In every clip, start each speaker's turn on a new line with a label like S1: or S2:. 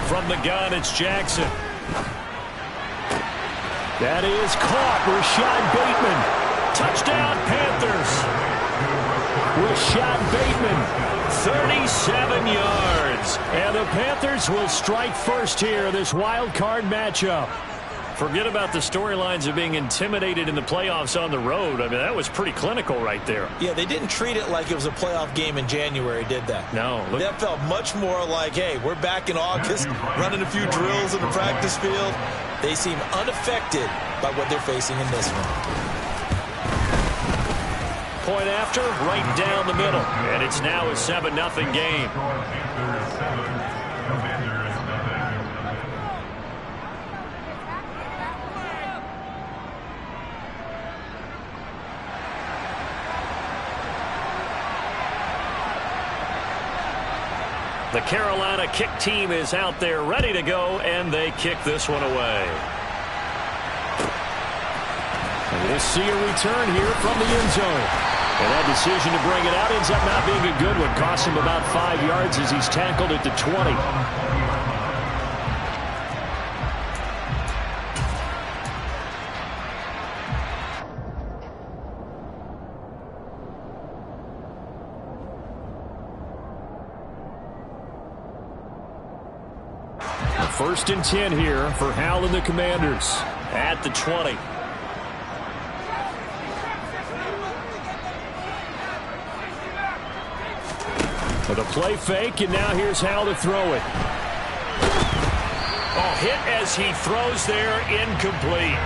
S1: From the gun, it's Jackson. That is caught. Rashad Bateman. Touchdown, Panthers. Rashad Bateman, 37 yards. And the Panthers will strike first here in this wild card matchup. Forget about the storylines of being intimidated in the playoffs on the road. I mean, that was pretty clinical right there.
S2: Yeah, they didn't treat it like it was a playoff game in January, did they?
S1: No.
S2: That felt much more like, hey, we're back in August, running a few drills in the practice field. They seem unaffected by what they're facing in this one.
S1: Point after, right down the middle. And it's now a 7-0 game. The Carolina kick team is out there ready to go, and they kick this one away. And we'll see a return here from the end zone. And that decision to bring it out ends up not being a good one. Cost him about 5 yards as he's tackled at the 20. First and 10 here for Howell and the Commanders at the 20. With a play fake, and now here's Howell to throw it. Oh, hit as he throws there, incomplete.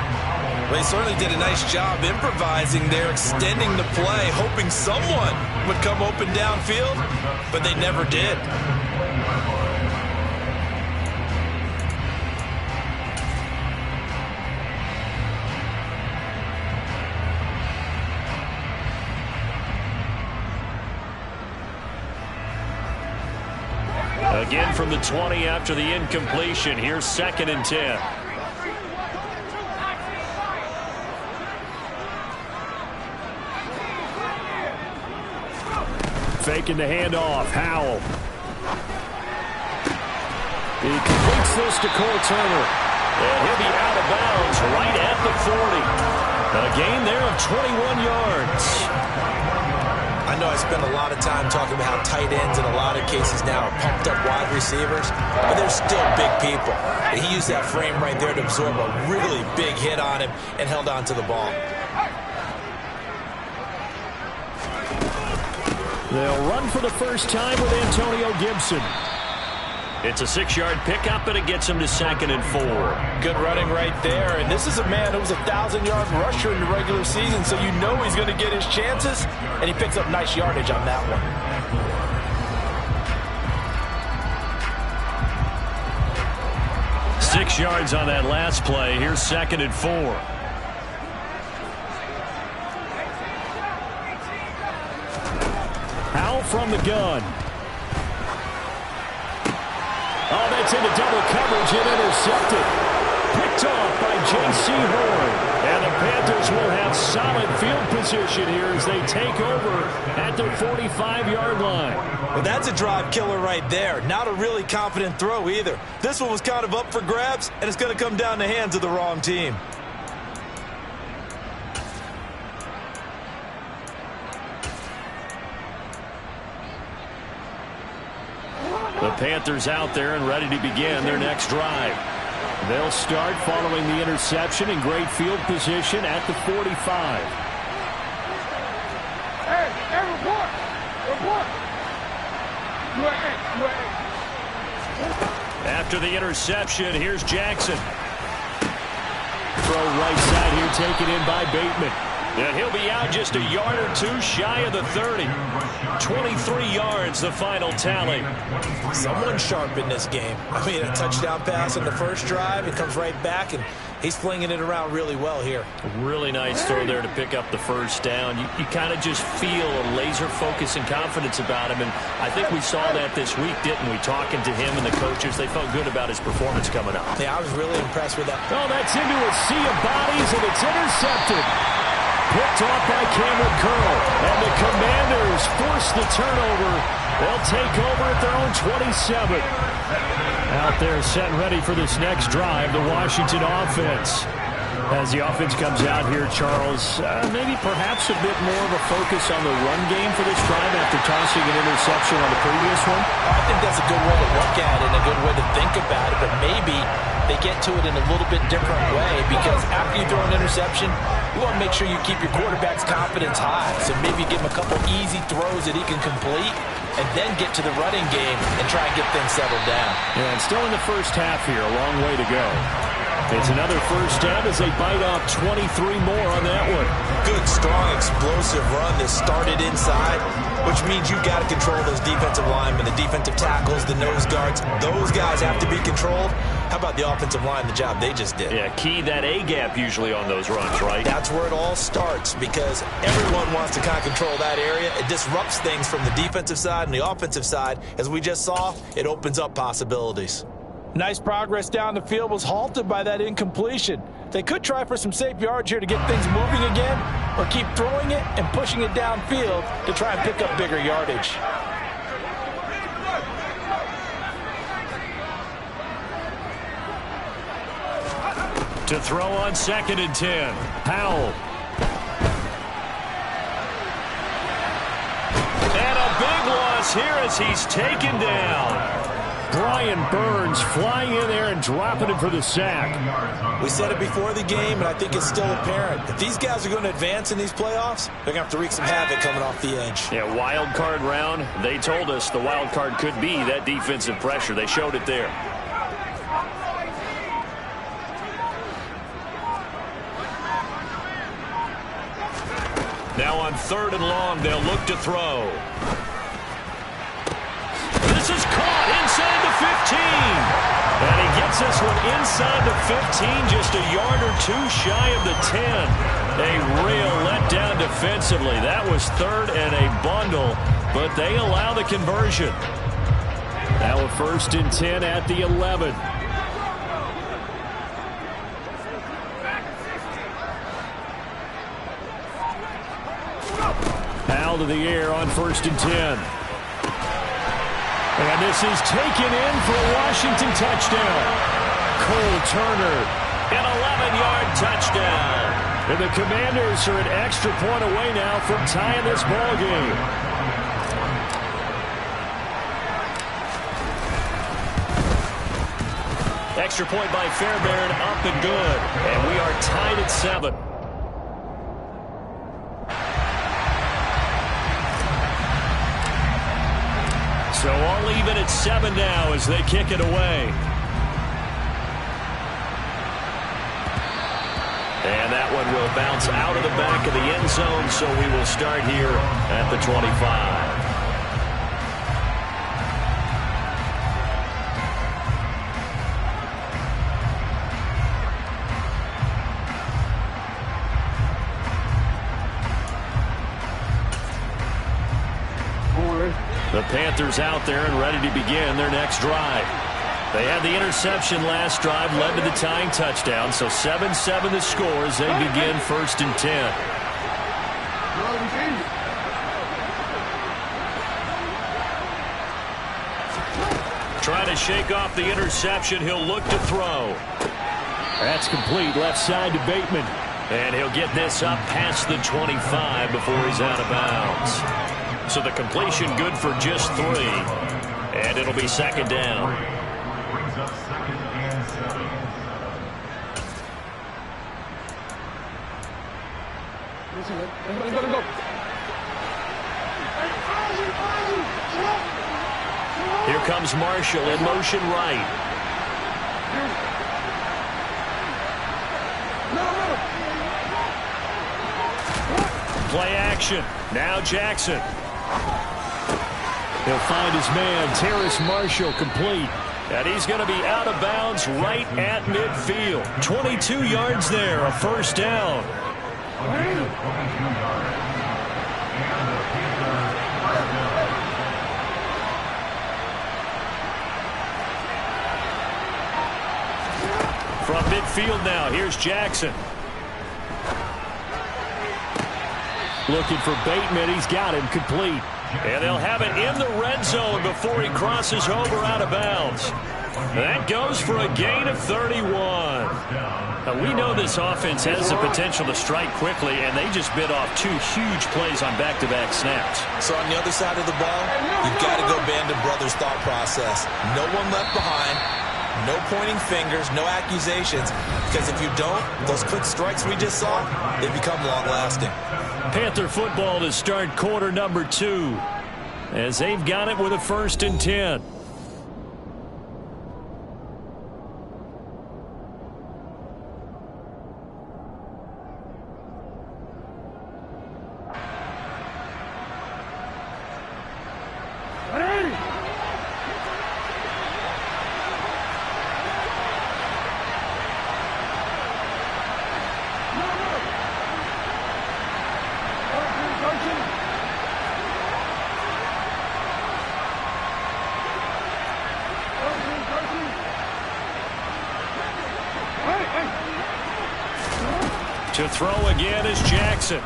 S2: They certainly did a nice job improvising there, extending the play, hoping someone would come open downfield, but they never did.
S1: Again from the 20 after the incompletion. Here's 2nd and 10. Faking the handoff. Howell. He completes this to Cole Turner. And he'll be out of bounds right at the 40. A gain there of 21 yards.
S2: I know I spend a lot of time talking about how tight ends in a lot of cases now are pumped up wide receivers, but they're still big people. And he used that frame right there to absorb a really big hit on him and held on to the ball.
S1: They'll run for the first time with Antonio Gibson. It's a 6-yard pickup, and it gets him to 2nd and 4.
S2: Good running right there. And this is a man who was a 1,000-yard rusher in the regular season, so you know he's going to get his chances, and he picks up nice yardage on that one.
S1: 6 yards on that last play. Here's 2nd and 4. Howell from the gun. Oh, that's into double coverage and intercepted. Picked off by J.C. Horn. And the Panthers will have solid field position here as they take over at their 45-yard line.
S2: Well, that's a drive killer right there. Not a really confident throw either. This one was kind of up for grabs, and it's going to come down the hands of the wrong team.
S1: The Panthers out there and ready to begin their next drive. They'll start following the interception in great field position at the 45.
S3: Hey, report!
S1: After the interception, here's Jackson. Throw right side here taken in by Bateman. And he'll be out just a yard or two shy of the 30. 23 yards, the final tally.
S2: Someone sharp in this game. I mean, a touchdown pass on the first drive. It comes right back, and he's flinging it around really well here.
S1: Really nice throw there to pick up the first down. You kind of just feel a laser focus and confidence about him, and I think we saw that this week, didn't we? Talking to him and the coaches, they felt good about his performance coming up.
S2: Yeah, I was really impressed with that.
S1: Oh, that's into a sea of bodies, and it's intercepted. picked off by Cameron Curl. And the Commanders force the turnover. They'll take over at their own 27. Out there set and ready for this next drive, the Washington offense. As the offense comes out here, Charles, maybe perhaps a bit more of a focus on the run game for this drive after tossing an interception on the previous one?
S2: I think that's a good way to look at it and a good way to think about it, but maybe they get to it in a little bit different way, because after you throw an interception, you want to make sure you keep your quarterback's confidence high. So maybe give him a couple easy throws that he can complete and then get to the running game and try and get things settled down.
S1: Yeah, and still in the first half here, a long way to go. It's another first down as they bite off 23 more on that one.
S2: Good, strong, explosive run that started inside, which means you've got to control those defensive linemen, the defensive tackles, the nose guards. Those guys have to be controlled. How about the offensive line, the job they just did?
S1: Yeah, key that A-gap usually on those runs, right?
S2: That's where it all starts, because everyone wants to kind of control that area. It disrupts things from the defensive side and the offensive side. As we just saw, it opens up possibilities.
S3: Nice progress down the field was halted by that incompletion. They could try for some safe yards here to get things moving again, or keep throwing it and pushing it downfield to try and pick up bigger yardage.
S1: To throw on 2nd and 10. Powell. And a big loss here as he's taken down. Brian Burns flying in there and dropping him for the sack.
S2: We said it before the game, and I think it's still apparent. If these guys are going to advance in these playoffs, they're going to have to wreak some havoc coming off the edge.
S1: Yeah, wild card round. They told us the wild card could be that defensive pressure. They showed it there. Now on 3rd and long, they'll look to throw. This is caught inside the 15. And he gets this one inside the 15, just a yard or two shy of the 10. A real letdown defensively. That was 3rd and a bundle, but they allow the conversion. Now a 1st and 10 at the 11. Powell to the air on 1st and 10. And this is taken in for a Washington touchdown. Cole Turner, an 11-yard touchdown. And the Commanders are an extra point away now from tying this ball game. Extra point by Fairbairn, up and good. And we are tied at 7. So all even at 7 now as they kick it away. And that one will bounce out of the back of the end zone, so we will start here at the 25. The Panthers out there and ready to begin their next drive. They had the interception last drive, led to the tying touchdown, so 7-7 the score as they begin 1st and 10. Trying to shake off the interception, he'll look to throw. That's complete, left side to Bateman. And he'll get this up past the 25 before he's out of bounds. So the completion good for just 3. And it'll be 2nd down. Here comes Marshall in motion right. Play action. Now Jackson. He'll find his man, Terrace Marshall, complete. And he's going to be out of bounds right at midfield. 22 yards there, a 1st down. From midfield now, here's Jackson. Looking for Bateman. He's got him complete. And they'll have it in the red zone before he crosses over out of bounds. That goes for a gain of 31. Now, we know this offense has the potential to strike quickly, and they just bit off 2 huge plays on back-to-back snaps.
S2: So on the other side of the ball, you've got to go Band of Brothers thought process. No one left behind. No pointing fingers, no accusations, because if you don't, those quick strikes we just saw, they become long-lasting.
S1: Panther football to start quarter number 2, as they've got it with a 1st and 10. To throw again is Jackson.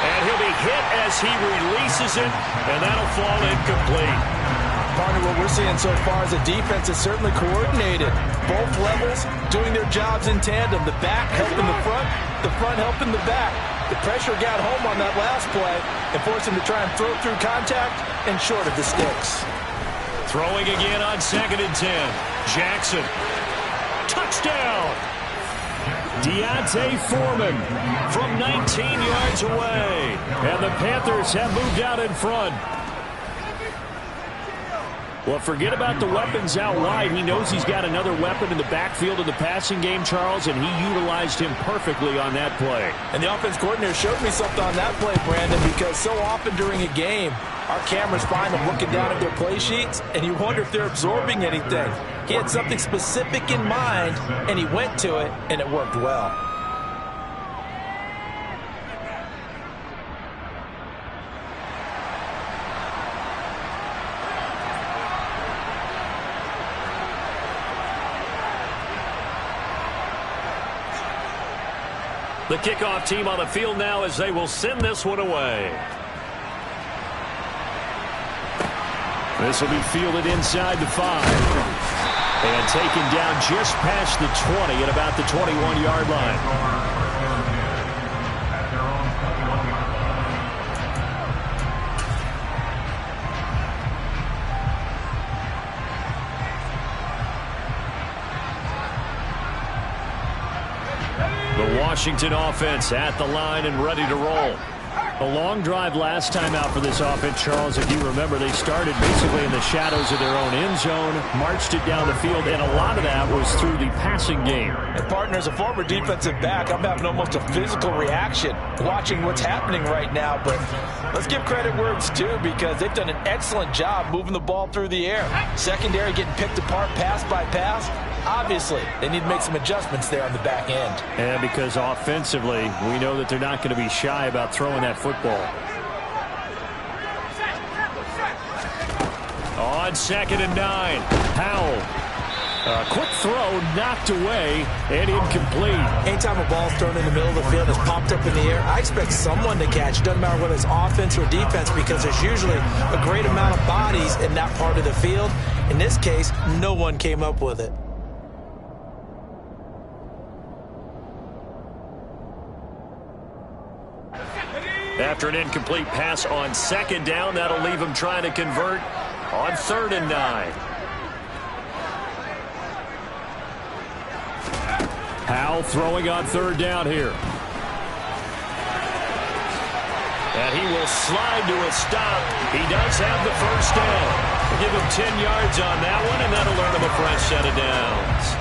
S1: And he'll be hit as he releases it, and that'll fall incomplete.
S3: Partner, what we're seeing so far is the defense is certainly coordinated. Both levels doing their jobs in tandem. The back helping the front helping the back. The pressure got home on that last play and forced him to try and throw through contact and short of the sticks.
S1: Throwing again on 2nd and 10. Jackson. Touchdown! D'Onta Foreman from 19 yards away. And the Panthers have moved out in front. Well, forget about the weapons out wide. He knows he's got another weapon in the backfield of the passing game, Charles, and he utilized him perfectly on that play.
S3: And the offense coordinator showed me something on that play, Brandon, because so often during a game, our cameras find them looking down at their play sheets, and you wonder if they're absorbing anything. He had something specific in mind, and he went to it, and it worked well.
S1: The kickoff team on the field now as they will send this one away. This will be fielded inside the 5. And taken down just past the 20 at about the 21-yard line. The Washington offense at the line and ready to roll. A long drive last time out for this offense, Charles. If you remember, they started basically in the shadows of their own end zone, marched it down the field, and a lot of that was through the passing game.
S3: And partner, as a former defensive back, I'm having almost a physical reaction watching what's happening right now. But let's give credit where it's due, because they've done an excellent job moving the ball through the air. Secondary getting picked apart pass by pass. Obviously, they need to make some adjustments there on the back end.
S1: And because offensively, we know that they're not going to be shy about throwing that football. On 2nd and 9, Howell. A quick throw knocked away and incomplete.
S2: Anytime a ball's thrown in the middle of the field and is popped up in the air, I expect someone to catch. Doesn't matter whether it's offense or defense, because there's usually a great amount of bodies in that part of the field. In this case, no one came up with it.
S1: After an incomplete pass on 2nd down, that'll leave him trying to convert on 3rd and 9. Howell throwing on 3rd down here. And he will slide to a stop. He does have the 1st down. We'll give him 10 yards on that one, and that'll earn him a fresh set of downs.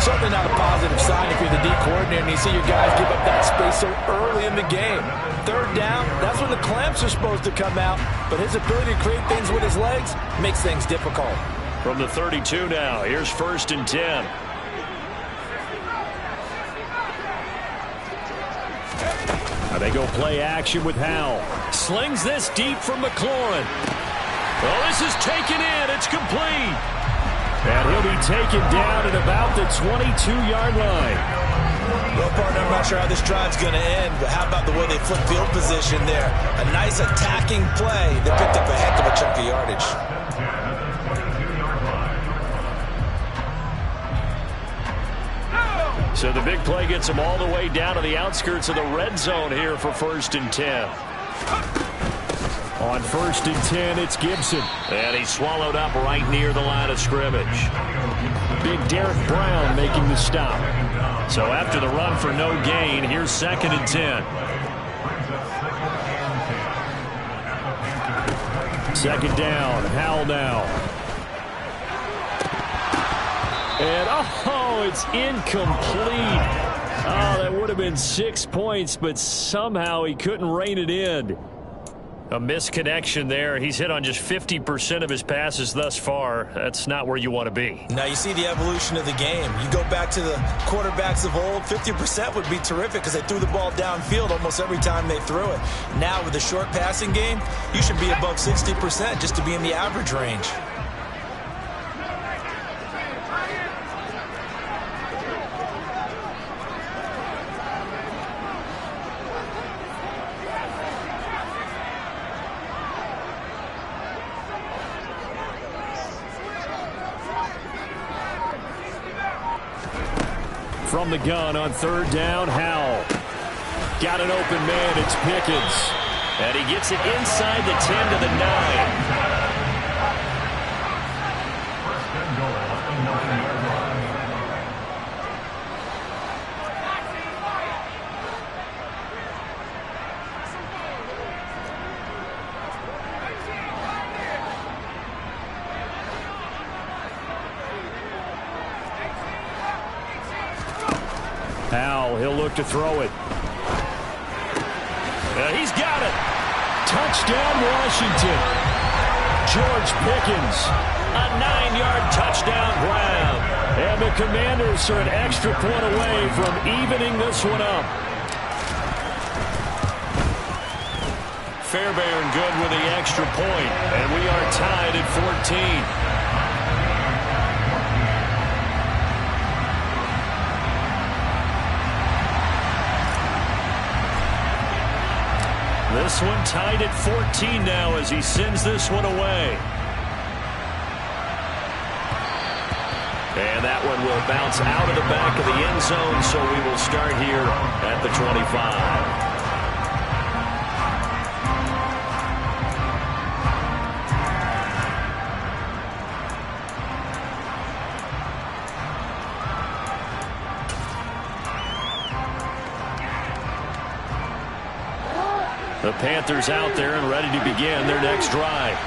S3: Certainly not a positive sign if you're the D coordinator and you see your guys give up that space so early in the game. 3rd down, that's when the clamps are supposed to come out, but his ability to create things with his legs makes things difficult.
S1: From the 32 now, here's 1st and 10. Now they go play action with Howell. Slings this deep from McLaurin. Well, this is taken in. It's complete. And he'll be taken down at about the 22-yard line.
S2: Well, partner, I'm not sure how this drive's going to end, but how about the way they flip field position there? A nice attacking play that picked up a heck of a chunk of yardage.
S1: So the big play gets him all the way down to the outskirts of the red zone here for 1st and 10. On 1st and 10, it's Gibson. And he's swallowed up right near the line of scrimmage. Big Derek Brown making the stop. So after the run for no gain, here's 2nd and 10. 2nd down, Howell now. And, oh, it's incomplete. Oh, that would have been 6 points, but somehow he couldn't rein it in. A misconnection there. He's hit on just 50% of his passes thus far. That's not where you want to be.
S2: Now you see the evolution of the game. You go back to the quarterbacks of old, 50% would be terrific because they threw the ball downfield almost every time they threw it. Now with the short passing game, you should be above 60% just to be in the average range.
S1: From the gun on 3rd down, Howell. Got an open man, it's Pickens. And he gets it inside the 10 to the 9. Howell, he'll look to throw it. He's got it. Touchdown, Washington. George Pickens, a 9-yard touchdown grab. And the Commanders are an extra point away from evening this one up. Fairbairn good with the extra point, and we are tied at 14. This one tied at 14 now as he sends this one away. And that one will bounce out of the back of the end zone, so we will start here at the 25. The Panthers out there and ready to begin their next drive.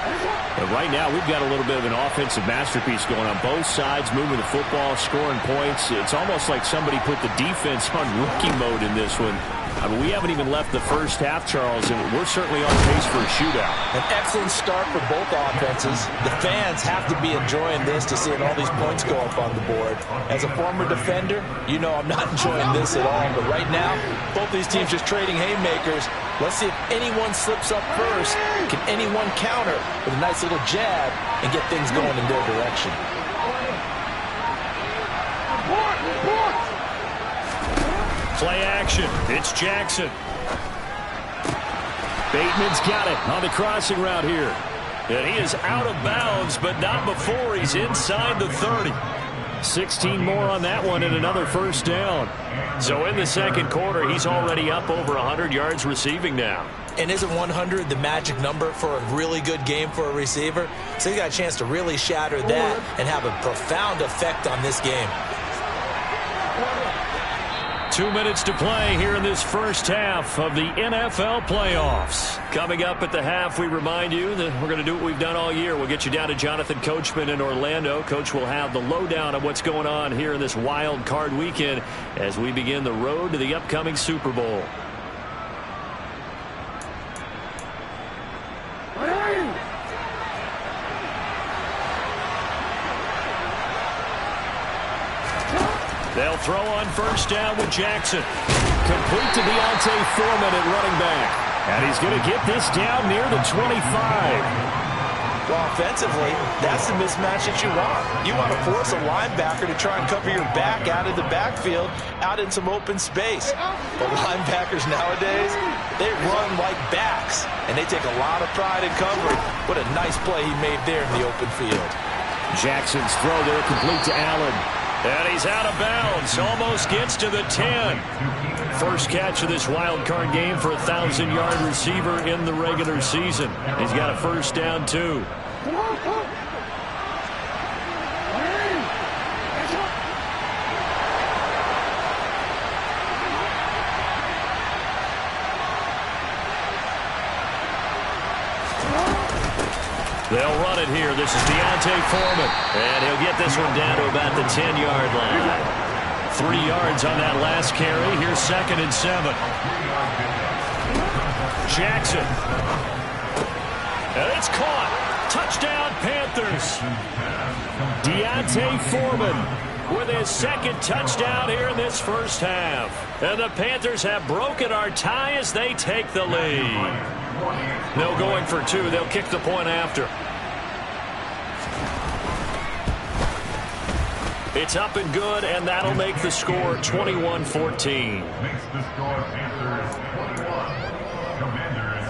S1: But right now, we've got a little bit of an offensive masterpiece going on both sides, moving the football, scoring points. It's almost like somebody put the defense on rookie mode in this one. I mean, we haven't even left the first half, Charles, and we're certainly on pace for a shootout.
S2: An excellent start for both offenses. The fans have to be enjoying this to seeing all these points go up on the board. As a former defender, you know I'm not enjoying this at all. But right now, both these teams just trading haymakers. Let's see if anyone slips up first. Can anyone counter with a nice little jab and get things going in their direction?
S1: Play action. It's Jackson. Bateman's got it on the crossing route here. And he is out of bounds, but not before he's inside the 30. 16 more on that one and another first down. So in the second quarter, he's already up over 100 yards receiving now.
S2: And isn't 100 the magic number for a really good game for a receiver? So he got a chance to really shatter that and have a profound effect on this game.
S1: 2 minutes to play here in this first half of the NFL playoffs. Coming up at the half, we remind you that we're going to do what we've done all year. We'll get you down to Jonathan Coachman in Orlando. Coach will have the lowdown of what's going on here in this wild card weekend as we begin the road to the upcoming Super Bowl. They'll throw on first down with Jackson. Complete to Deontay Foreman at running back. And he's going to get this down near the 25.
S3: Well, offensively, that's the mismatch that you want. You want to force a linebacker to try and cover your back out of the backfield, out in some open space. But linebackers nowadays, they run like backs, and they take a lot of pride in covering. What a nice play he made there in the open field.
S1: Jackson's throw there complete to Allen. And he's out of bounds. Almost gets to the 10. First catch of this wild card game for a 1,000-yard receiver in the regular season. He's got a first down, too. They'll run it here. This is D'Onta Foreman. And he'll get this one down to about the 10-yard line. 3 yards on that last carry. Here's 2nd and 7. Jackson. And it's caught. Touchdown, Panthers. D'Onta Foreman with his 2nd touchdown here in this first half. And the Panthers have broken our tie as they take the lead. No going for 2. They'll kick the point after. It's up and good, and that'll make the score 21-14.
S4: Makes the score Panthers 21, Commanders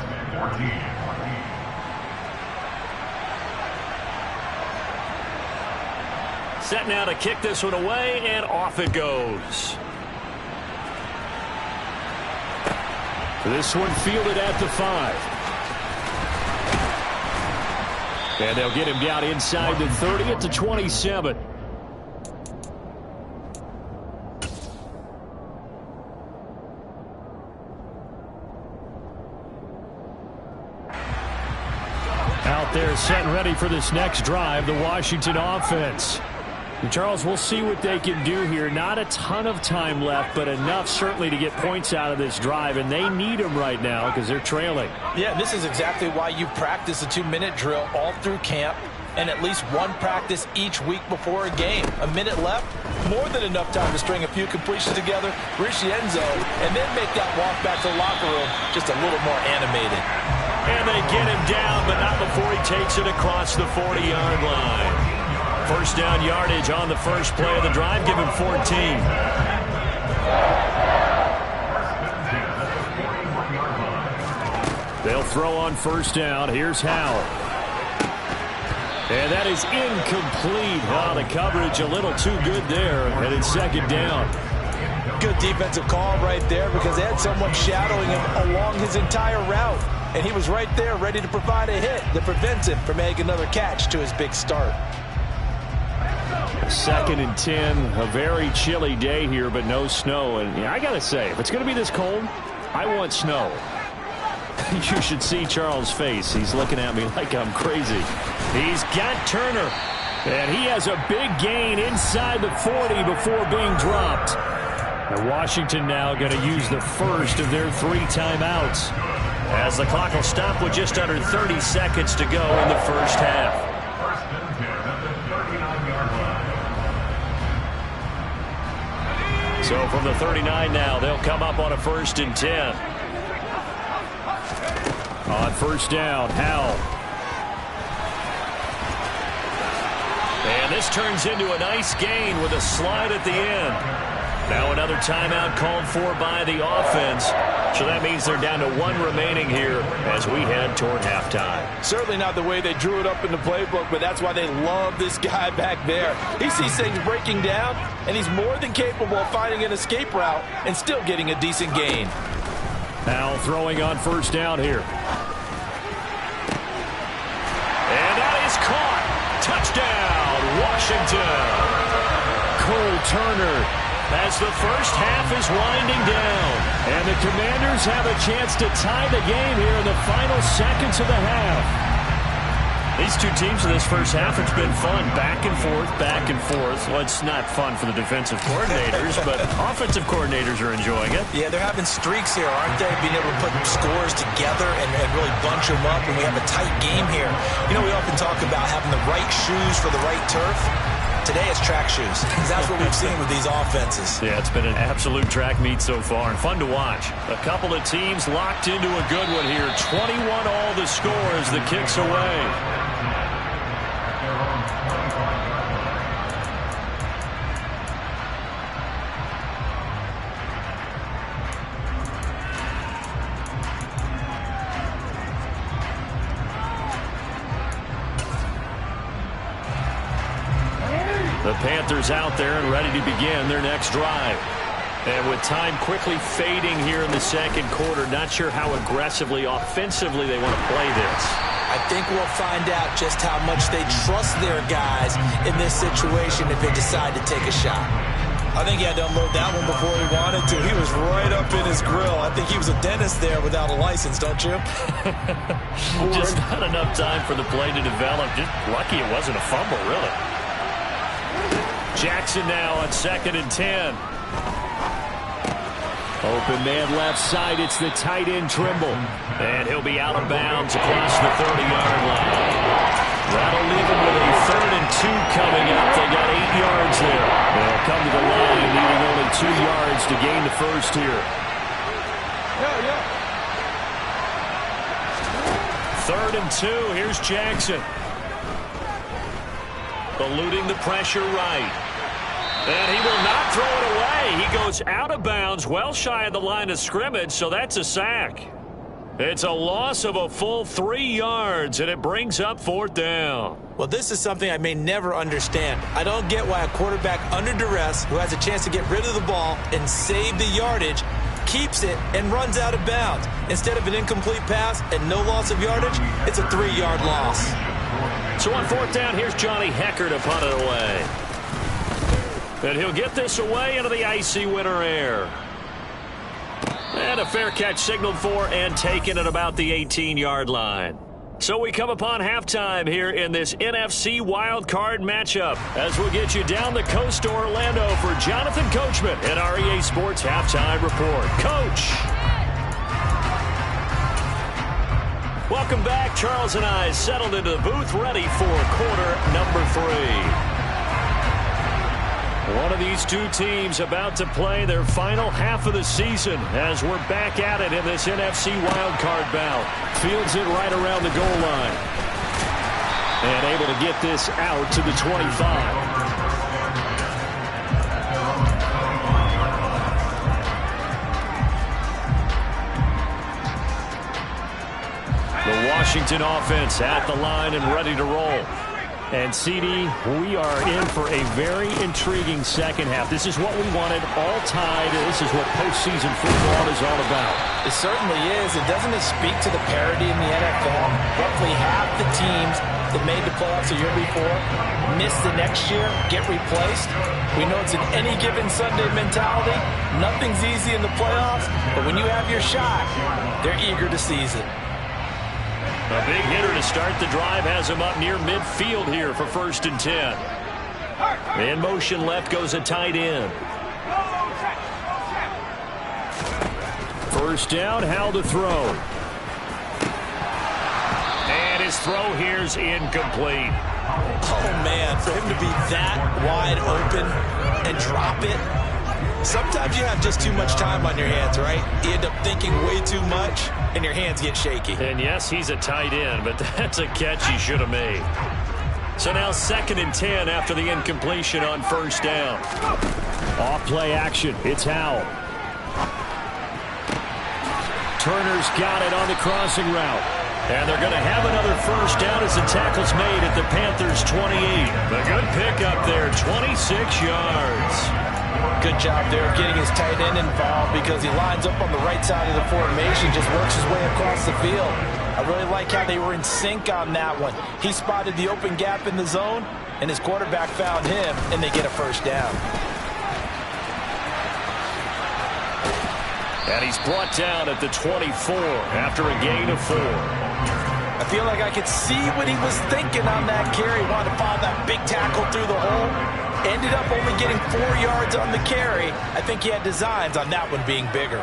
S4: 14.
S1: Set now to kick this one away, and off it goes. This one fielded at the 5. And they'll get him down inside the 30 at the 27. Out there set and ready for this next drive, the Washington offense. And Charles, we'll see what they can do here. Not a ton of time left, but enough certainly to get points out of this drive, and they need them right now because they're trailing.
S3: Yeah, this is exactly why you practice a 2-minute drill all through camp and at least one practice each week before a game. A minute left, more than enough time to string a few completions together, reach the end zone, and then make that walk back to the locker room just a little more animated.
S1: And they get him down, but not before he takes it across the 40-yard line. First down yardage on the first play of the drive. Give him 14. They'll throw on first down. Here's Howell. And that is incomplete. Oh, the coverage a little too good there. And it's 2nd down.
S3: Good defensive call right there because they had someone shadowing him along his entire route. And he was right there ready to provide a hit that prevents him from making another catch to his big start.
S1: 2nd and 10. A very chilly day here, but no snow. And yeah, I got to say, if it's going to be this cold, I want snow. You should see Charles' face. He's looking at me like I'm crazy. He's got Turner. And he has a big gain inside the 40 before being dropped. And Washington now going to use the first of their 3 timeouts, as the clock will stop with just under 30 seconds to go in the first half. So from the 39 now, they'll come up on a 1st and 10. On first down, Howell. And this turns into a nice gain with a slide at the end. Now another timeout called for by the offense. So that means they're down to 1 remaining here as we head toward halftime.
S3: Certainly not the way they drew it up in the playbook, but that's why they love this guy back there. He sees things breaking down, and he's more than capable of finding an escape route and still getting a decent gain.
S1: Now throwing on first down here. And that is caught. Touchdown, Washington. Cole Turner as the first half is winding down. And the Commanders have a chance to tie the game here in the final seconds of the half. These two teams in this first half, it's been fun. Back and forth, back and forth. Well, it's not fun for the defensive coordinators, but offensive coordinators are enjoying it.
S2: Yeah, they're having streaks here, aren't they? Being able to put scores together and really bunch them up, and we have a tight game here. You know, we often talk about having the right shoes for the right turf. Today it's track shoes. That's what we've seen with these offenses.
S1: Yeah, it's been an absolute track meet so far and fun to watch. A couple of teams locked into a good one here. 21 all the score as the kicks away. The Panthers out there and ready to begin their next drive. And with time quickly fading here in the second quarter, not sure how aggressively, offensively they want to play this.
S2: I think we'll find out just how much they trust their guys in this situation if they decide to take a shot. I think he had to unload that one before he wanted to. He was right up in his grill. I think he was a dentist there without a license, don't you?
S1: Just not enough time for the play to develop. Just lucky it wasn't a fumble, really. Jackson now on 2nd and 10. Open man left side. It's the tight end Trimble. And he'll be out of bounds across the 30-yard line. That'll leave him with a 3rd and 2 coming up. They got 8 yards there. They'll come to the line, needing only 2 yards to gain the first here. 3rd and 2. Here's Jackson. Eluding the pressure right. And he will not throw it away. He goes out of bounds, well shy of the line of scrimmage, so that's a sack. It's a loss of a full 3 yards, and it brings up 4th down.
S2: Well, this is something I may never understand. I don't get why a quarterback under duress who has a chance to get rid of the ball and save the yardage keeps it and runs out of bounds. Instead of an incomplete pass and no loss of yardage, it's a 3-yard loss.
S1: So on 4th down, here's Johnny Hekker to punt it away. And he'll get this away into the icy winter air. And a fair catch signaled for and taken at about the 18-yard line. So we come upon halftime here in this NFC wildcard matchup as we'll get you down the coast to Orlando for Jonathan Coachman at REA Sports Halftime Report. Coach! Welcome back. Charles and I settled into the booth ready for quarter number 3. One of these two teams about to play their final half of the season as we're back at it in this NFC wildcard bout. Fields it right around the goal line. And able to get this out to the 25. The Washington offense at the line and ready to roll. And, CD, we are in for a very intriguing second half. This is what we wanted, all tied. This is what postseason football is all about.
S3: It certainly is. And doesn't it speak to the parity in the NFL? Roughly half the teams that made the playoffs a year before miss the next year, get replaced. We know it's an any given Sunday mentality. Nothing's easy in the playoffs, but when you have your shot, they're eager to seize it.
S1: A big hitter to start the drive has him up near midfield here for 1st and 10. In motion left goes a tight end. 1st down, Howell to throw. And his throw here's incomplete.
S2: Oh, man, for him to be that wide open and drop it. Sometimes you have just too much time on your hands, right? You end up thinking way too much, and your hands get shaky.
S1: And yes, he's a tight end, but that's a catch he should have made. So now 2nd and 10 after the incompletion on 1st down. Off play action. It's Howell. Turner's got it on the crossing route. And they're going to have another 1st down as the tackle's made at the Panthers' 28. A good pickup there, 26 yards.
S3: Good job there of getting his tight end involved because he lines up on the right side of the formation, just works his way across the field. I really like how they were in sync on that one. He spotted the open gap in the zone, and his quarterback found him, and they get a 1st down.
S1: And he's brought down at the 24 after a gain of 4.
S3: I feel like I could see what he was thinking on that carry. Wanted to follow that big tackle through the hole. Ended up only getting 4 yards on the carry. I think he had designs on that one being bigger.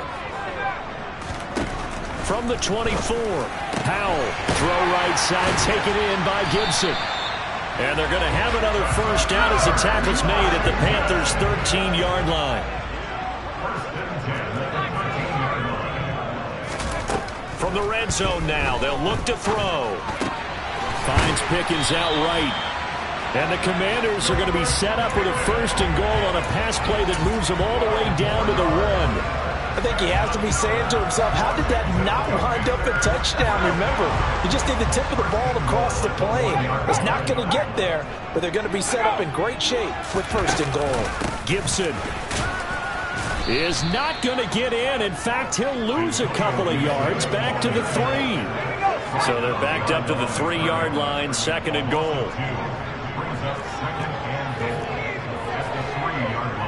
S1: From the 24, Howell, throw right side, taken in by Gibson. And they're going to have another 1st down as the tackle's made at the Panthers' 13-yard line. From the red zone now, they'll look to throw. Finds Pickens out right. And the Commanders are going to be set up with a 1st and goal on a pass play that moves them all the way down to the 1.
S3: I think he has to be saying to himself, how did that not wind up a touchdown? Remember, you just need the tip of the ball to cross the plane. It's not going to get there, but they're going to be set up in great shape with first and goal.
S1: Gibson is not going to get in. In fact, he'll lose a couple of yards back to the 3. So they're backed up to the 3-yard line, second and goal.
S4: Brings up second and goal at the 3-yard line.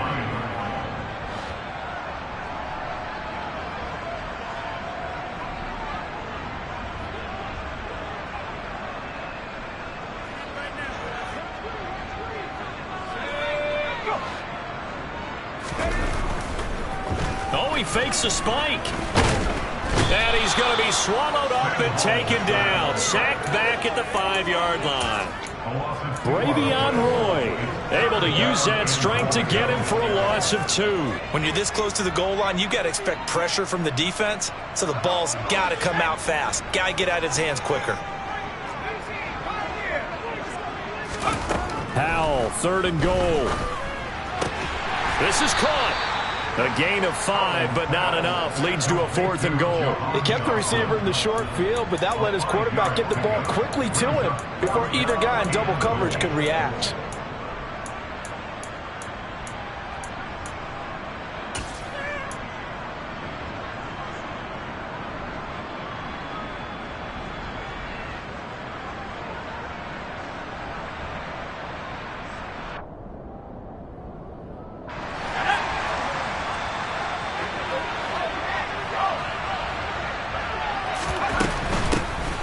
S1: Oh, he fakes a spike. And he's going to be swallowed up and taken down. Sacked back at the 5-yard line. Bravion Roy able to use that strength to get him for a loss of 2.
S2: When you're this close to the goal line, you've got to expect pressure from the defense, so the ball's got to come out fast. Got to get out of his hands quicker.
S1: Howell, third and goal. This is caught. A gain of 5, but not enough. Leads to a 4th and goal.
S3: He kept the receiver in the short field, but that let his quarterback get the ball quickly to him before either guy in double coverage could react.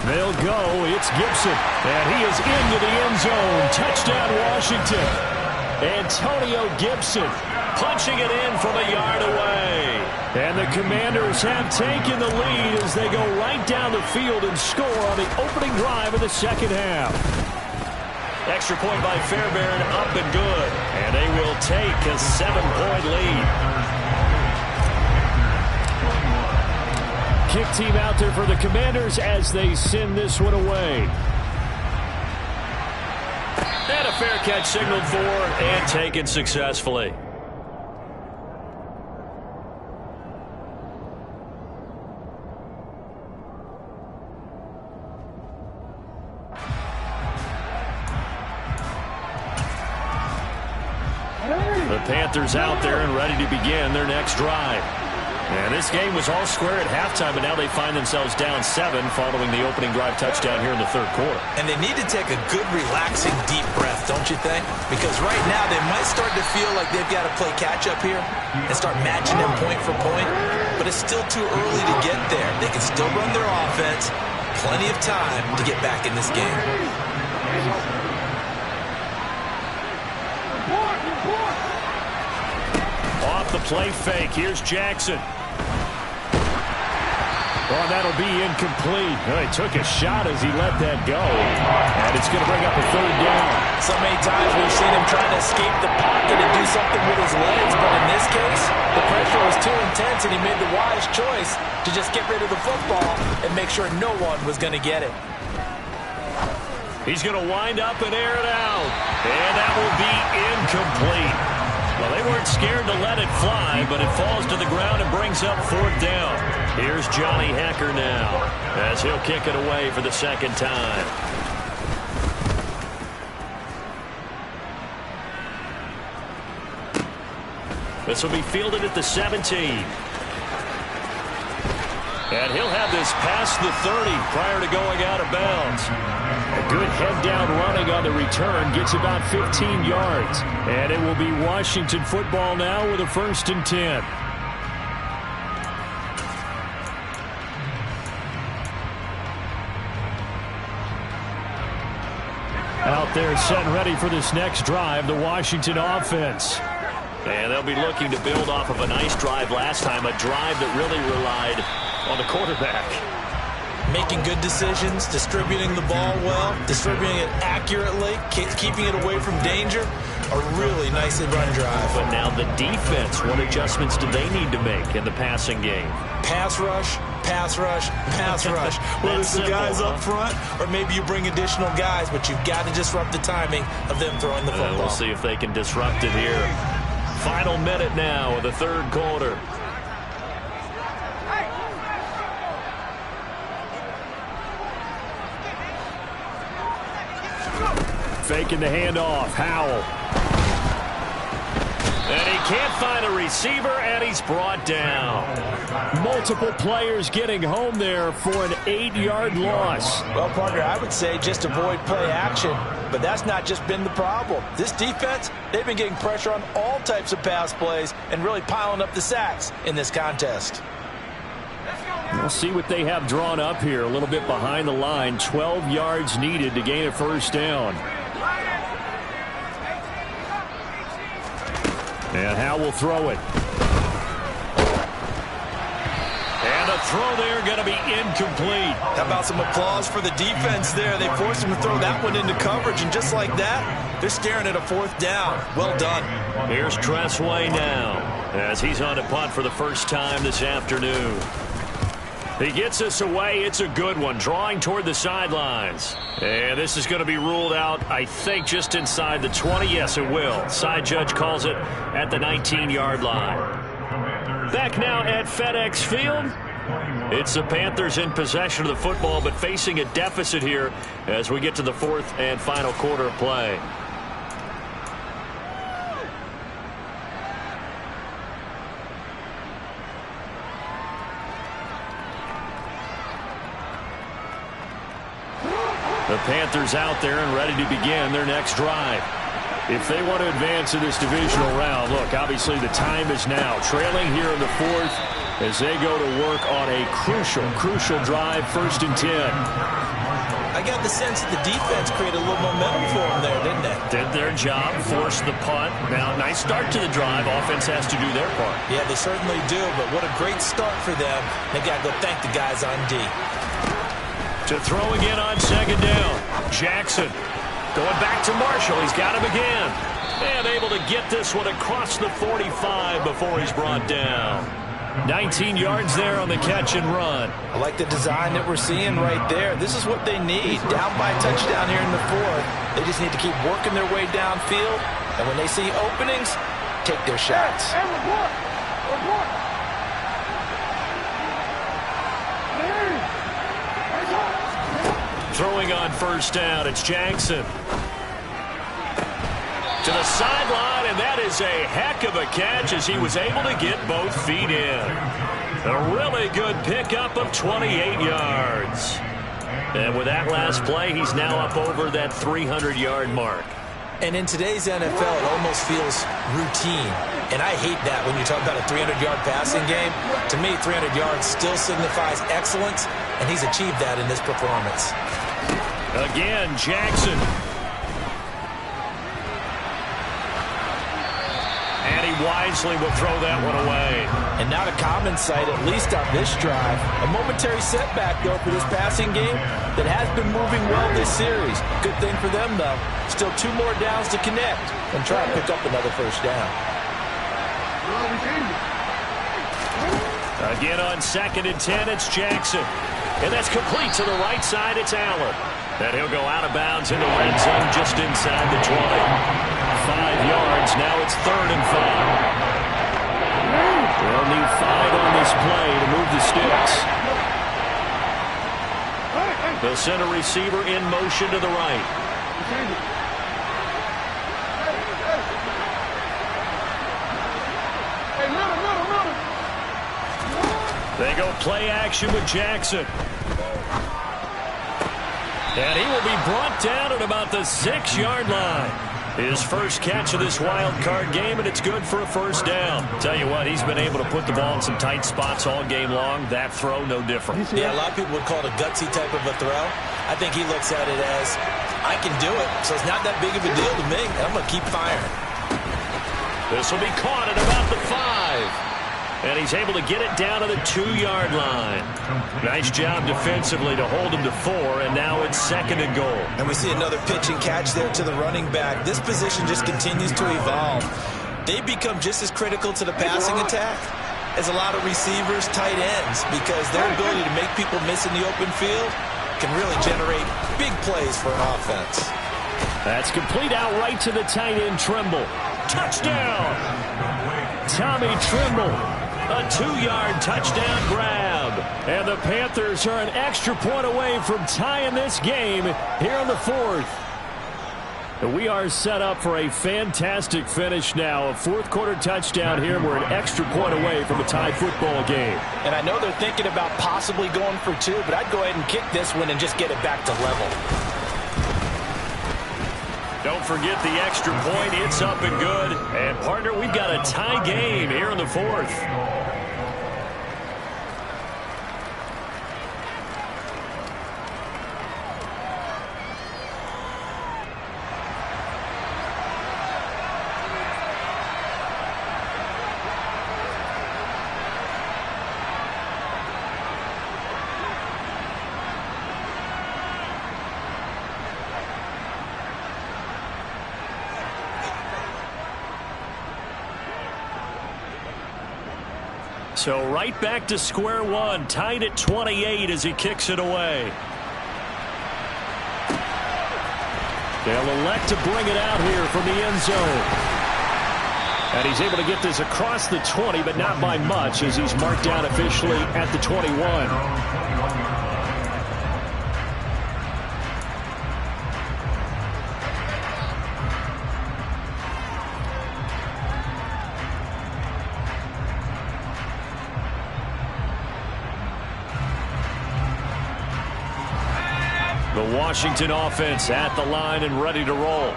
S1: They'll go. It's Gibson. And he is into the end zone. Touchdown, Washington. Antonio Gibson punching it in from a yard away. And the Commanders have taken the lead as they go right down the field and score on the opening drive of the second half. Extra point by Fairbairn, up and good. And they will take a 7-point lead. Kick team out there for the Commanders as they send this one away. And a fair catch signaled for and taken successfully. The Panthers out there and ready to begin their next drive. And this game was all square at halftime, but now they find themselves down 7 following the opening drive touchdown here in the third quarter.
S2: And they need to take a good, relaxing, deep breath, don't you think? Because right now they might start to feel like they've got to play catch-up here and start matching them point for point. But it's still too early to get there. They can still run their offense. Plenty of time to get back in this game.
S1: Off the play fake. Here's Jackson. Oh, that'll be incomplete. Oh, he took a shot as he let that go. And it's going to bring up a third down.
S3: So many times we've seen him trying to escape the pocket and do something with his legs. But in this case, the pressure was too intense and he made the wise choice to just get rid of the football and make sure no one was going to get it.
S1: He's going to wind up and air it out. And that will be incomplete. Well, they weren't scared to let it fly, but it falls to the ground and brings up fourth down. Here's Johnny Hekker now as he'll kick it away for the second time. This will be fielded at the 17. And he'll have this past the 30 prior to going out of bounds. A good head-down running on the return gets about 15 yards. And it will be Washington football now with a 1st and 10. Out there set and ready for this next drive, the Washington offense. And they'll be looking to build off of a nice drive last time, a drive that really relied on the quarterback.
S2: Making good decisions, distributing the ball well, distributing it accurately, keeping it away from danger. A really nicely run drive.
S1: But now the defense, what adjustments do they need to make in the passing game?
S2: Pass rush, pass rush, pass rush. Whether it's the guys up front or maybe you bring additional guys, but you've got to disrupt the timing of them throwing the football.
S1: We'll see if they can disrupt it here. Final minute now of the third quarter. faking the handoff. Howell. And he can't find a receiver, and he's brought down. Multiple players getting home there for an 8-yard loss.
S3: Well, partner, I would say just avoid play action, but that's not just been the problem. This defense, they've been getting pressure on all types of pass plays and really piling up the sacks in this contest.
S1: We'll see what they have drawn up here. A little bit behind the line. 12 yards needed to gain a first down. And Howell will throw it. And a throw there going to be incomplete.
S3: How about some applause for the defense there? They forced him to throw that one into coverage, and just like that, they're staring at a fourth down. Well done.
S1: Here's Tressway now as he's on a punt for the first time this afternoon. He gets us away. It's a good one. Drawing toward the sidelines. And this is going to be ruled out, I think, just inside the 20. Yes, it will. Side judge calls it at the 19-yard line. Back now at FedEx Field. It's the Panthers in possession of the football, but facing a deficit here as we get to the fourth and final quarter of play. The Panthers out there and ready to begin their next drive. If they want to advance in this divisional round, look, obviously the time is now. Trailing here in the fourth as they go to work on a crucial drive, 1st and 10.
S2: I got the sense that the defense created a little momentum for them there, didn't they?
S1: Did their job, forced the punt. Now, nice start to the drive. Offense has to do their part.
S2: Yeah, they certainly do, but what a great start for them. They got to go thank the guys on D.
S1: To throw again on 2nd down. Jackson going back to Marshall. He's got him again. And able to get this one across the 45 before he's brought down. 19 yards there on the catch and run.
S3: I like the design that we're seeing right there. This is what they need. Down by a touchdown here in the fourth. They just need to keep working their way downfield. And when they see openings, take their shots.
S1: Throwing on 1st down, it's Jackson. To the sideline, and that is a heck of a catch as he was able to get both feet in. A really good pickup of 28 yards. And with that last play, he's now up over that 300-yard mark.
S2: And in today's NFL, it almost feels routine. And I hate that when you talk about a 300-yard passing game. To me, 300 yards still signifies excellence, and he's achieved that in this performance.
S1: Again, Jackson. And he wisely will throw that one away.
S3: And not a common sight, at least on this drive. A momentary setback, though, for this passing game that has been moving well this series. Good thing for them, though. Still 2 more downs to connect and try to pick up another first down.
S1: Again on 2nd and 10, it's Jackson. And that's complete to the right side. It's Allen. And he'll go out of bounds in the red zone just inside the 20. 5 yards. Now it's 3rd and 5. They'll need 5 on this play to move the sticks. They'll send a receiver in motion to the right. They go play action with Jackson. And he will be brought down at about the 6-yard line. His first catch of this wild card game, and it's good for a first down. Tell you what, he's been able to put the ball in some tight spots all game long. That throw, no different.
S2: Yeah, a lot of people would call it a gutsy type of a throw. I think he looks at it as, I can do it, so it's not that big of a deal to me. I'm going to keep firing.
S1: This will be caught at about the 5. And he's able to get it down to the 2-yard line. Nice job defensively to hold him to 4, and now it's 2nd and goal.
S2: And we see another pitch and catch there to the running back. This position just continues to evolve. They become just as critical to the passing attack as a lot of receivers, tight ends, because their ability to make people miss in the open field can really generate big plays for an offense.
S1: That's complete out right to the tight end, Trimble. Touchdown! Tommy Trimble. A 2-yard touchdown grab. And the Panthers are an extra point away from tying this game here in the 4th. And we are set up for a fantastic finish now. A fourth quarter touchdown here. We're an extra point away from a tie football game.
S3: And I know they're thinking about possibly going for two, but I'd go ahead and kick this one and just get it back to level.
S1: Don't forget the extra point. It's up and good. And, partner, we've got a tie game here in the fourth. So right back to square one, tied at 28 as he kicks it away. They'll elect to bring it out here from the end zone. And he's able to get this across the 20, but not by much as he's marked down officially at the 21. The Washington offense at the line and ready to roll.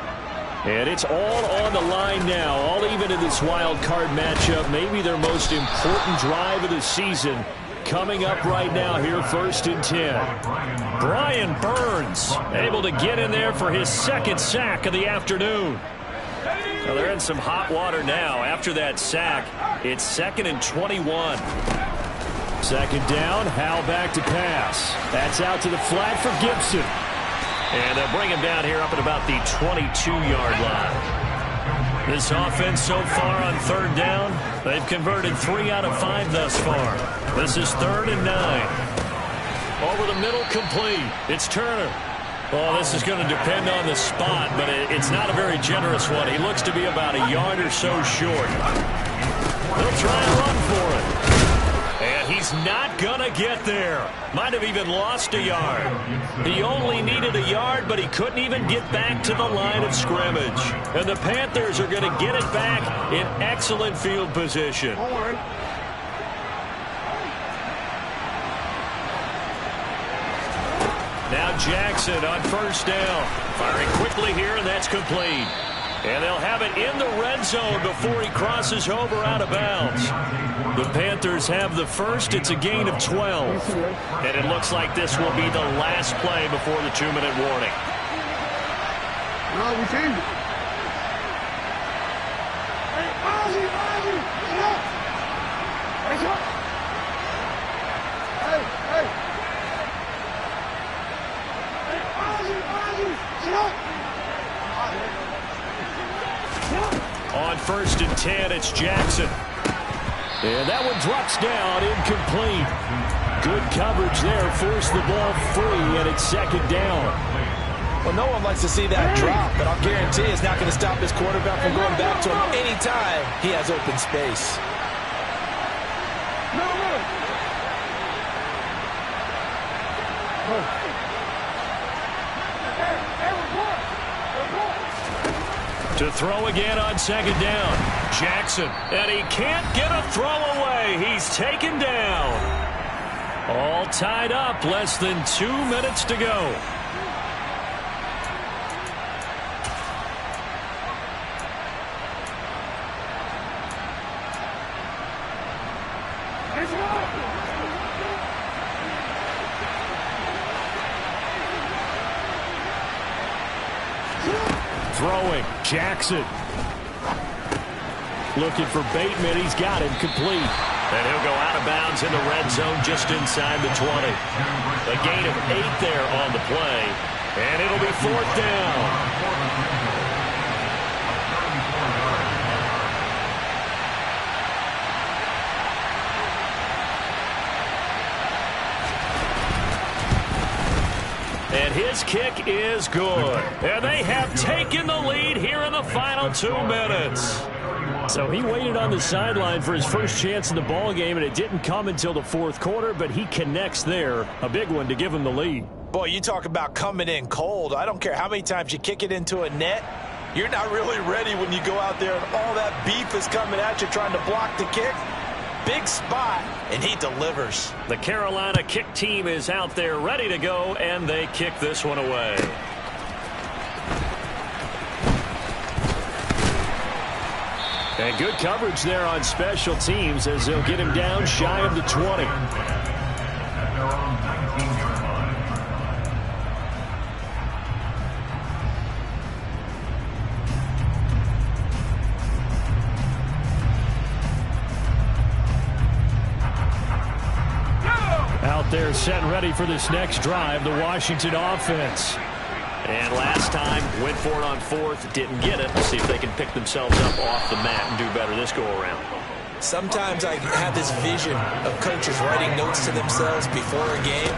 S1: And it's all on the line now, all even in this wild card matchup. Maybe their most important drive of the season coming up right now here, 1st and 10. Brian Burns able to get in there for his second sack of the afternoon. Well, they're in some hot water now. After that sack, it's 2nd and 21. Second down, Howell back to pass. That's out to the flat for Gibson. And they'll bring him down here up at about the 22-yard line. This offense so far on 3rd down, they've converted 3 out of 5 thus far. This is 3rd and 9. Over the middle, complete. It's Turner. Well, this is going to depend on the spot, but it's not a very generous one. He looks to be about a yard or so short. They'll try and run for it. And he's not going to get there. Might have even lost a yard. He only needed a yard, but he couldn't even get back to the line of scrimmage. And the Panthers are going to get it back in excellent field position. Now Jackson on 1st down. Firing quickly here, and that's complete. And they'll have it in the red zone before he crosses over out of bounds. The Panthers have the first. It's a gain of 12. And it looks like this will be the last play before the 2-minute warning.
S5: No, we changed it. Hey, Ozzy, get up. Wake up. Hey. Hey, Ozzy, get up.
S1: On 1st and 10, it's Jackson. And that one drops down, incomplete. Good coverage there, forced the ball free, and it's 2nd down.
S3: Well, no one likes to see that drop, but I'll guarantee it's not going to stop his quarterback from going back to him anytime he has open space.
S1: To throw again on 2nd down. Jackson, and he can't get a throw away. He's taken down. All tied up, less than 2 minutes to go. Throwing, Jackson. Looking for Bateman. He's got him complete. And he'll go out of bounds in the red zone just inside the 20. A gain of 8 there on the play. And it'll be 4th down. And his kick is good. And they have taken the lead here in the final 2 minutes. So he waited on the sideline for his first chance in the ball game, and it didn't come until the 4th quarter, but he connects there. A big one to give him the lead.
S3: Boy, you talk about coming in cold. I don't care how many times you kick it into a net. You're not really ready when you go out there and all that beef is coming at you trying to block the kick. Big spot, and he delivers.
S1: The Carolina kick team is out there ready to go, and they kick this one away. And good coverage there on special teams as they'll get him down shy of the 20.
S4: At their own 19-yard line.
S1: Out there set and ready for this next drive, the Washington offense. And last time, went for it on fourth, didn't get it. Let's see if they can pick themselves up off the mat and do better this go-around.
S2: Sometimes I have this vision of coaches writing notes to themselves before a game,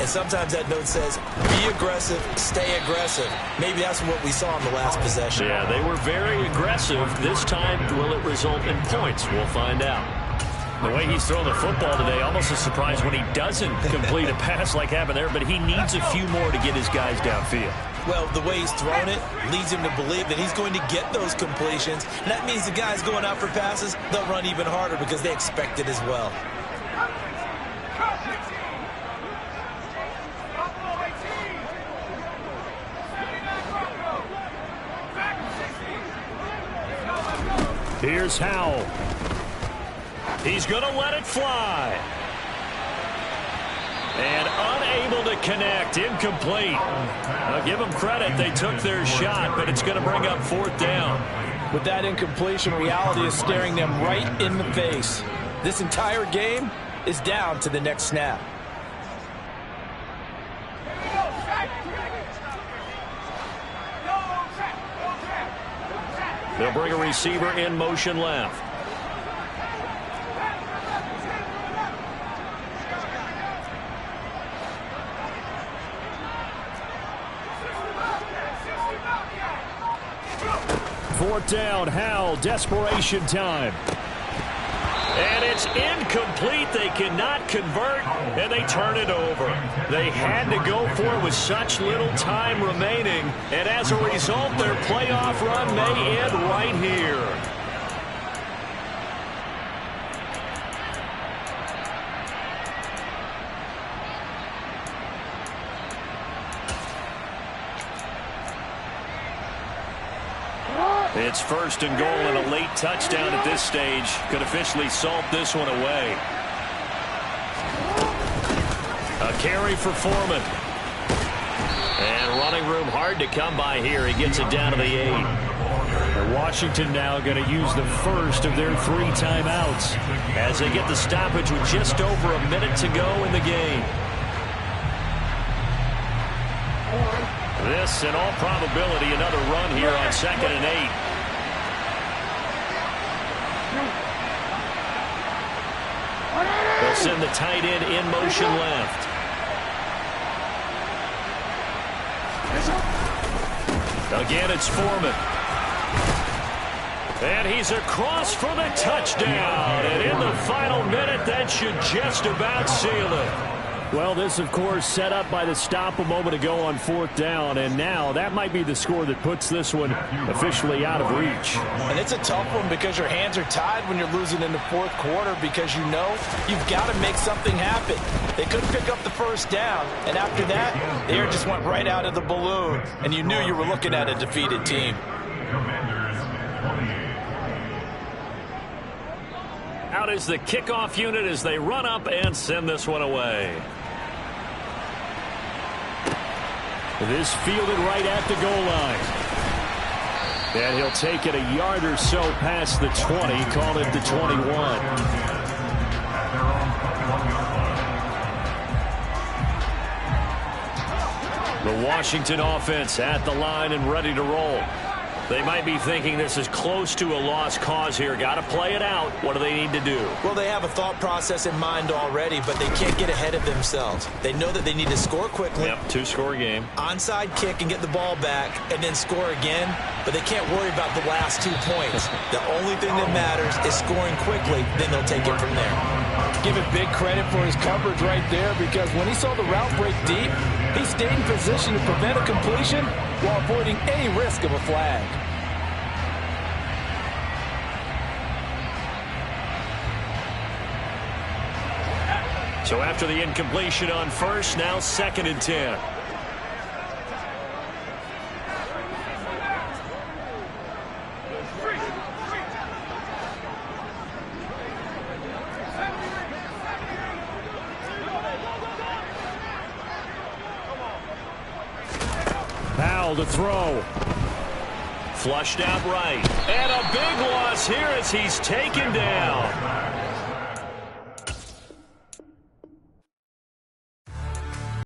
S2: and sometimes that note says, be aggressive, stay aggressive. Maybe that's what we saw in the last possession.
S1: Yeah, they were very aggressive. This time, will it result in points? We'll find out. The way he's throwing the football today, almost a surprise when he doesn't complete a pass like happened there, but he needs a few more to get his guys downfield.
S2: Well, the way he's thrown it leads him to believe that he's going to get those completions. And that means the guys going out for passes, they'll run even harder because they expect it as well.
S1: Here's Howell. He's going to let it fly. And unable to connect. Incomplete. I'll give them credit. They took their shot, but it's going to bring up fourth down.
S3: With that incompletion, reality is staring them right in the face. This entire game is down to the next snap.
S1: They'll bring a receiver in motion left. Fourth down, Howell, desperation time. And it's incomplete. They cannot convert, and they turn it over. They had to go for it with such little time remaining, and as a result, their playoff run may end right here. It's first and goal, and a late touchdown at this stage could officially salt this one away. A carry for Foreman. And running room hard to come by here. He gets it down to the 8. And Washington now going to use the first of their 3 timeouts as they get the stoppage with just over a minute to go in the game. This, in all probability, another run here on 2nd and 8. They'll send the tight end in motion left. Again, it's Foreman. And he's across for the touchdown. And in the final minute, that should just about seal it. Well, this, of course, set up by the stop a moment ago on 4th down, and now that might be the score that puts this one officially out of reach.
S3: And it's a tough one because your hands are tied when you're losing in the 4th quarter because you know you've got to make something happen. They couldn't pick up the first down, and after that, the air just went right out of the balloon, and you knew you were looking at a defeated team.
S1: Out is the kickoff unit as they run up and send this one away. This fielded right at the goal line. And he'll take it a yard or so past the 20, call it the 21. The Washington offense at the line and ready to roll. They might be thinking this is close to a lost cause here. Got to play it out. What do they need to do?
S2: Well, they have a thought process in mind already, but they can't get ahead of themselves. They know that they need to score quickly.
S1: Yep, 2-score game.
S2: Onside kick and get the ball back and then score again, but they can't worry about the last 2 points. The only thing that matters is scoring quickly, then they'll take it from there.
S3: Give it big credit for his coverage right there because when he saw the route break deep, He stayed in position to prevent a completion while avoiding any risk of a flag.
S1: So after the incompletion on first, now 2nd and 10. Powell to throw. Flushed out right. And a big loss here as he's taken down.